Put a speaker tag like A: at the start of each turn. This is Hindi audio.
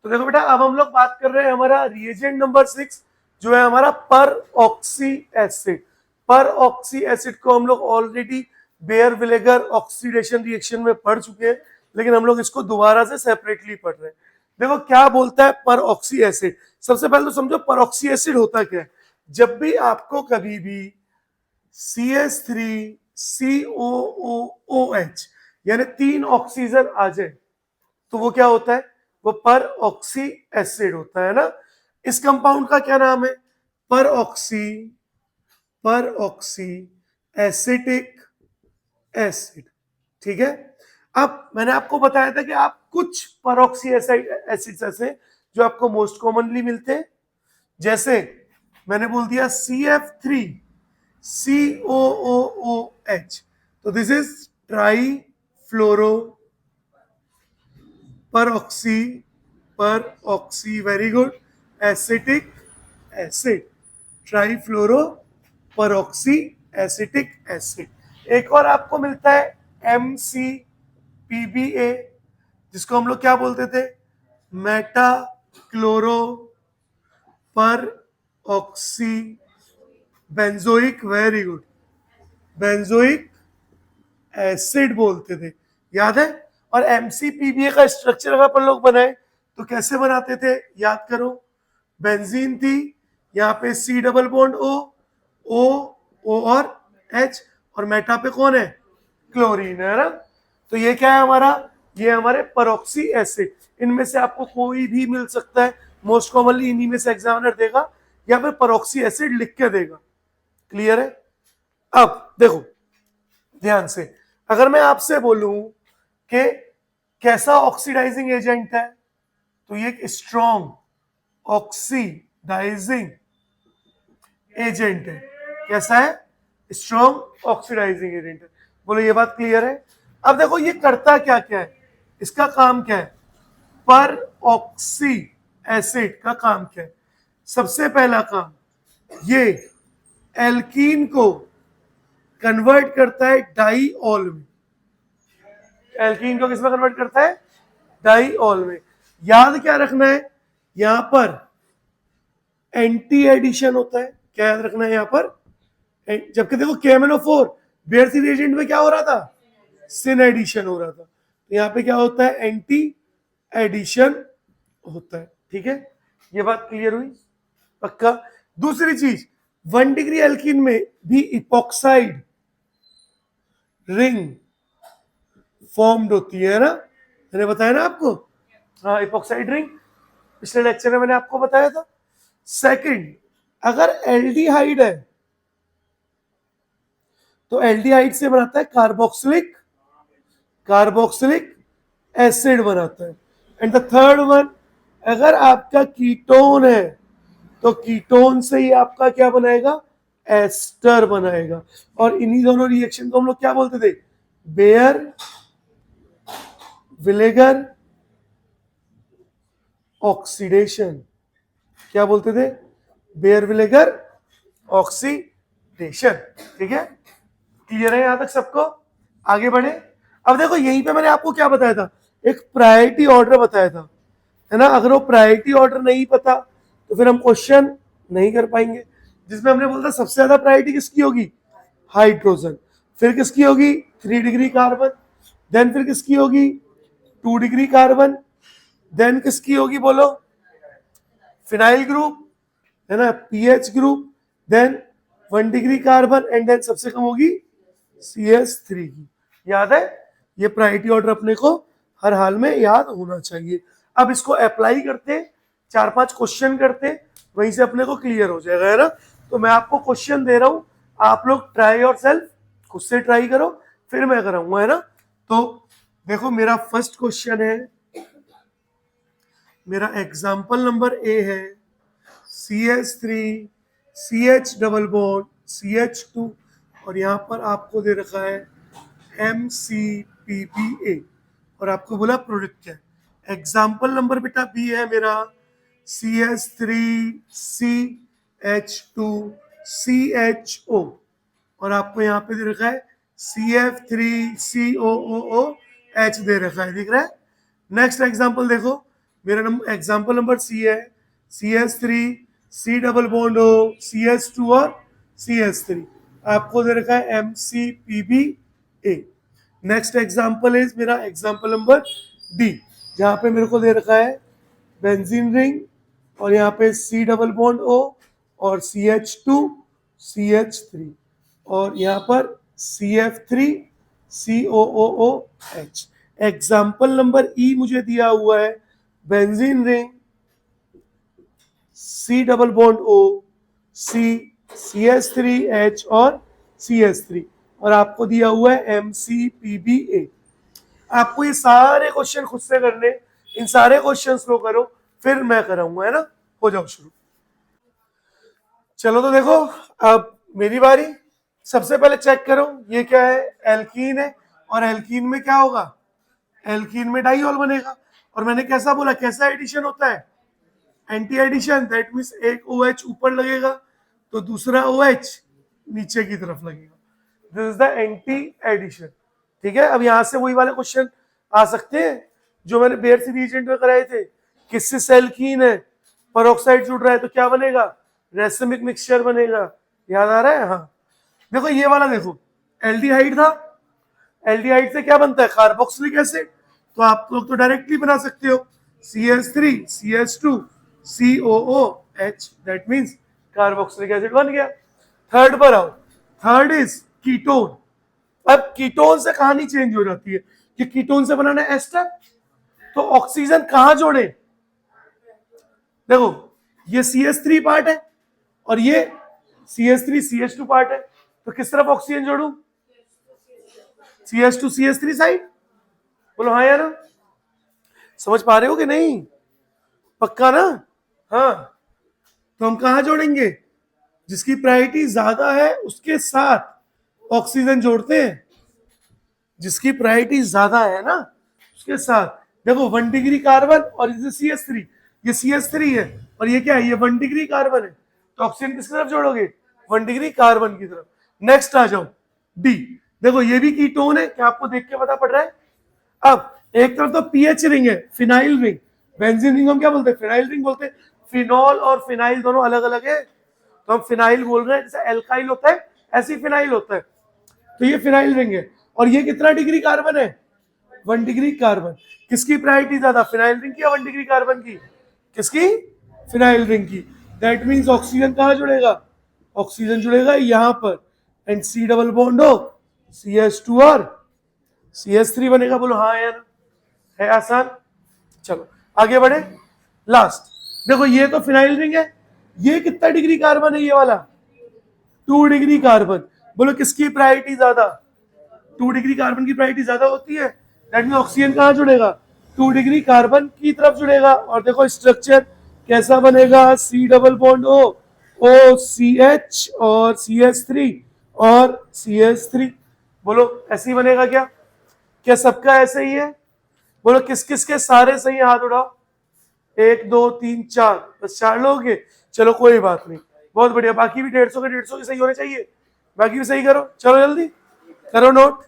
A: तो देखो बेटा, अब हम लोग बात कर रहे हैं हमारा रिएजेंट नंबर 6 जो है हमारा per oxy acid. Per oxy acid को हम लोग ऑलरेडी बेयर विनेगर ऑक्सीडेशन रिएक्शन में पढ़ चुके हैं, लेकिन हम लोग इसको दोबारा से सेपरेटली पढ़ रहे हैं। देखो क्या बोलता है पर ऑक्सी एसिड। सबसे पहले तो समझो पर ऑक्सी एसिड होता क्या है। जब भी आपको कभी भी CH3COOOH यानी 3 ऑक्सीजन आ जाए तो वो क्या होता है, वो पर ऑक्सी एसिड होता है ना। इस कंपाउंड का क्या नाम है, पर ऑक्सी एसिटिक एसिड। ठीक है। अब मैंने आपको बताया था कि आप कुछ पर ऑक्सी एसिड्स ऐसे जो आपको मोस्ट कॉमनली मिलते हैं, जैसे मैंने बोल दिया CF3COOOH, तो दिस इज ट्राई फ्लोरो पर oxy very good acetic acid, trifluoro पर ऑक्सी एसिटिक एसिड। एक और आपको मिलता है MCPBA, जिसको हम लोग क्या बोलते थे, मेटा क्लोरो पर oxy benzoic, very good, benzoic acid बोलते थे, याद है। और MCPBA का स्ट्रक्चर अगर अपन लोग बनाए तो कैसे बनाते थे, याद करो। बेंजीन थी, यहाँ पे C डबल बॉन्ड O और H, और मेटा पे कौन है, क्लोरीन है ना। तो ये क्या है हमारा, ये हमारे परऑक्सी एसिड। इनमें से आपको कोई भी मिल सकता है, मोस्ट कॉमनली इन्हीं में से एग्जामिनर देगा या फिर परऑक्सी एसिड लिख के देगा। क्लियर है। अब देखो ध्यान से, अगर मैं आपसे बोलूं कि कैसा ऑक्सीडाइजिंग एजेंट है, तो ये एक स्ट्रॉन्ग ऑक्सीडाइजिंग एजेंट है। कैसा है, स्ट्रॉन्ग ऑक्सीडाइजिंग एजेंट है। बोलो ये बात क्लियर है। अब देखो ये करता क्या क्या है, इसका काम क्या है, पर ऑक्सी एसिड का काम क्या है। सबसे पहला काम, ये एल्कीन को कन्वर्ट करता है डाईऑल में। एल्कीन को किसमें कन्वर्ट करता है, डाईऑल में। याद क्या रखना है, यहां पर एंटी एडिशन होता है। क्या याद रखना है, यहां पर जबकि देखो KMnO4 बेयर सी रिएजेंट में क्या हो रहा था, सिन एडिशन हो रहा था, तो यहाँ पे क्या होता है, एंटी एडिशन होता है। ठीक है, ये बात क्लियर हुई, पक्का। दूसरी चीज, 1 डिग्री एल्कीन में भी इपॉक्साइड रिंग फॉर्म्ड होती है ना, मैंने बताया ना आपको। हाँ, इपॉक्साइड रिंग पिछले लेक्चर में मैंने आपको बताया था। सेकंड, अगर एल्डिहाइड है तो एल्डिहाइड से बनाता है कार्बोक्सिलिक एसिड बनाता है। एंड द थर्ड वन, अगर आपका कीटोन है तो कीटोन से ही आपका क्या बनाएगा, एस्टर बनाएगा। और इन्हीं दोनों रिएक्शन को हम लोग क्या बोलते थे, बेयर विनेगर ऑक्सीडेशन। क्या बोलते थे, बेयर विनेगर ऑक्सीडेशन। ठीक है, क्लियर है यहां तक सबको, आगे बढ़े। अब देखो यहीं पे मैंने आपको क्या बताया था, एक प्रायोरिटी ऑर्डर बताया था, है ना। अगर वो प्रायोरिटी ऑर्डर नहीं पता तो फिर हम क्वेश्चन नहीं कर पाएंगे। जिसमें हमने बोला था सबसे ज्यादा प्रायोरिटी किसकी होगी, हाइड्रोजन, फिर किसकी होगी 3 डिग्री कार्बन, देन फिर किसकी होगी 2 डिग्री कार्बन, देन किसकी होगी बोलो, फिनाइल ग्रुप, है ना, PH group, then 1 degree carbon, and then सबसे कम होगी CH3 की। याद है, ये प्रायोरिटी ऑर्डर अपने को हर हाल में याद होना चाहिए। अब इसको अप्लाई करते, 4-5 क्वेश्चन करते, वहीं से अपने को क्लियर हो जाएगा, है ना। तो मैं आपको क्वेश्चन दे रहा हूं, आप लोग ट्राई योर सेल्फ, खुद से ट्राई करो, फिर मैं कराऊंगा, है ना। तो देखो मेरा फर्स्ट क्वेश्चन है, मेरा एग्जाम्पल नंबर ए है CH3 CH double bond CH2, और यहाँ पर आपको दे रखा है MCPBA, और आपको बोला प्रोडक्ट क्या है। एग्जाम्पल नंबर बेटा बी है मेरा CH3CH2CHO, और आपको यहाँ पे दे रखा है CF3COOOH दे रखा है, दिख रहा है। नेक्स्ट एग्जाम्पल देखो, मेरा नंबर एग्जाम्पल नंबर सी है, CH3, C double bond O, CH2 और CH3। आपको दे रखा है MCPBA। नेक्स्ट एग्जाम्पल इज मेरा एग्जाम्पल नंबर D, जहाँ पे मेरे को दे रखा है बेंजीन रिंग और यहाँ पे C डबल बॉन्ड O और CH2 CH3 और यहाँ पर CF3 COOH। Example number E मुझे दिया हुआ है benzene ring C double bond O, C, CH3H और CH3 और आपको दिया हुआ है MCPBA। आपको ये सारे क्वेश्चन खुद से करने, इन सारे क्वेश्चंस को करो, फिर मैं कराऊंगा, है ना। हो जाओ शुरू। चलो तो देखो, अब मेरी बारी। सबसे पहले चेक करो ये क्या है, एल्कीन है, और एल्कीन में क्या होगा, एल्कीन में डाइऑल बनेगा। और मैंने कैसा बोला, कैसा एडिशन होता है, एंटी एडिशन। दैट मीन्स एक OH ऊपर लगेगा तो दूसरा OH नीचे की तरफ लगेगा। This is the anti addition. ठीक है, अब यहां से वही वाले क्वेश्चन आ सकते हैं जो मैंने बेयर्स रिएजेंट में कराए थे। किससे एल्कीन है, पेरोक्साइड जुड़ रहा है तो क्या बनेगा, रेसिमिक मिक्सचर बनेगा। याद आ रहा है, हाँ। देखो ये वाला देखो, एल्डिहाइड था, एल्डिहाइड से क्या बनता है, कार्बोक्सिलिक एसिड। तो आप लोग तो डायरेक्टली बना सकते हो CH3 CH2 COOH, that means carboxylic acid बन गया। थर्ड पर आओ, थर्ड इज कीटोन। अब कीटोन से कहानी चेंज हो जाती है कि कीटोन से बनाना है एस्टर, तो ऑक्सीजन कहां जोड़े, देखो ये CH3 पार्ट है और ये CH3 CH2 पार्ट है, तो किस तरफ ऑक्सीजन जोड़ू, CH2 CH3 साइड। बोलो हाँ या ना, समझ पा रहे हो कि नहीं, पक्का ना। हाँ, तो हम कहां जोड़ेंगे, जिसकी प्रायोरिटी ज्यादा है उसके साथ ऑक्सीजन जोड़ते हैं, जिसकी प्रायोरिटी ज्यादा है ना उसके साथ। देखो 1 डिग्री कार्बन और ये CH3, ये CH3 है और ये क्या है, ये 1 डिग्री कार्बन है, तो ऑक्सीजन किसकी तरफ जोड़ोगे, 1 डिग्री कार्बन की तरफ। नेक्स्ट आ जाओ डी। देखो ये भी कीटोन है, क्या आपको देख के पता पड़ रहा है। अब एक तरफ तो पीएच रिंग है, फिनाइल रिंग, बेंजीन रिंग हम क्या बोलते हैं, फिनाइल रिंग बोलते हैं। फिनॉल और फिनाइल दोनों अलग अलग है, तो हम फिनाइल बोल रहे हैं, जैसे एल्काइल होता है ऐसे ही फिनाइल होता है। तो ये फिनाइल रिंग है और ये कितना डिग्री कार्बन है, 1 डिग्री कार्बन। किसकी प्रायोरिटी ज्यादा, फिनाइल रिंग की या 1 डिग्री कार्बन की, किसकी, फिनाइल रिंग की। दैट मीन्स ऑक्सीजन कहां जुड़ेगा, ऑक्सीजन जुड़ेगा यहां पर, एंड C डबल बॉन्ड हो CH2 और CH3 बनेगा। बोलो हाँ यार, है आसान। चलो आगे बढ़े, लास्ट देखो ये तो फिनाइल रिंग है, ये कितना डिग्री कार्बन है, ये वाला 2 डिग्री कार्बन। बोलो किसकी प्रायोरिटी ज्यादा, 2 डिग्री कार्बन की प्रायोरिटी ज्यादा होती है। दैट मीन ऑक्सीजन कहां जुड़ेगा, 2 डिग्री कार्बन की तरफ जुड़ेगा। और देखो स्ट्रक्चर कैसा बनेगा, C double bond O CH और CH3 और CH3। बोलो ऐसे ही बनेगा क्या, क्या सबका ऐसे ही है। बोलो किस किस के सारे सही, हाथ उठाओ, 1 2 3 4, बस 4 लोग हैं। चलो कोई बात नहीं, बहुत बढ़िया। बाकी भी 150 के 150 के सही होने चाहिए, बाकी भी सही करो। चलो जल्दी करो नोट।